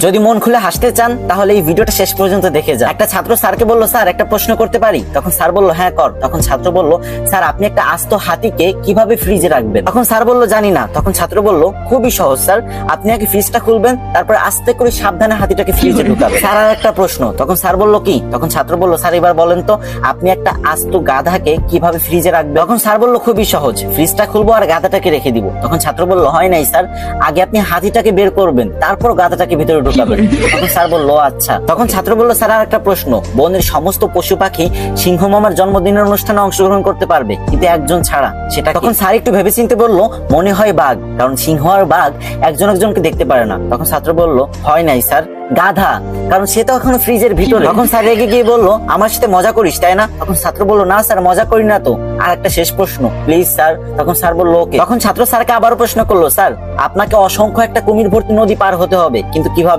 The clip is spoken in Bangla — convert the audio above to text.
যদি মন খুলে হাসতে চান তাহলে এই ভিডিওটা শেষ পর্যন্ত দেখে যান। একটা ছাত্র স্যারকে বলল, স্যার একটা প্রশ্ন করতে পারি? তখন স্যার বলল, হ্যাঁ কর। তখন ছাত্র বলল, স্যার আপনি একটা আস্ত হাতিকে কিভাবে ফ্রিজে রাখবেন? তখন স্যার বলল, জানি না। তখন ছাত্র বলল, খুবই সহজ স্যার, আপনি আগে ফ্রিজটা খুলবেন, তারপর আস্তে করে সাবধানে হাতিটাকে ফ্রিজে ঢুকাবেন। স্যার আর একটা প্রশ্ন। তখন স্যার বলল, কি? তখন ছাত্র বলল, স্যার এবার বলেন তো আপনি একটা আস্ত গাধাকে কিভাবে ফ্রিজে রাখবেন? তখন স্যার বলল, খুবই সহজ, ফ্রিজটা খুলবো আর গাধাটাকে রেখে দিব। তখন ছাত্র বলল, হয় নাই স্যার, আগে আপনি হাতিটাকে বের করবেন, তারপর গাধাটাকে ভিতরে ঢুকাবেন। তখন স্যার বলল, আচ্ছা। তখন ছাত্র বলল, স্যার আর একটা প্রশ্ন, বনের সমস্ত পশু পাখি সিংহ মামার জন্মদিনের অনুষ্ঠানে অংশগ্রহণ করতে পারবে, কিন্তু একজন ছাড়া, সেটা? তখন স্যার একটু ভেবেচিন্তে বলল, মনে হয় বাঘ, কারণ সিংহ আর বাঘ একজন একজনকে দেখতে পারে না। তখন ছাত্র বলল, হয় নাই স্যার, গাধা, কারণ সে তো এখনো ফ্রিজের ভিতরে। তখন স্যার রেগে গিয়ে বলল, আমার সাথে মজা করিস তাই না? তখন ছাত্র বলল, না স্যার মজা করি না তো, আর একটা শেষ প্রশ্ন প্লিজ স্যার। তখন স্যার বলল, ওকে। তখন ছাত্র স্যারকে আবারও প্রশ্ন করলো, স্যার আপনাকে অসংখ্য একটা কুমির ভর্তি নদী পার হতে হবে, কিন্তু কিভাবে?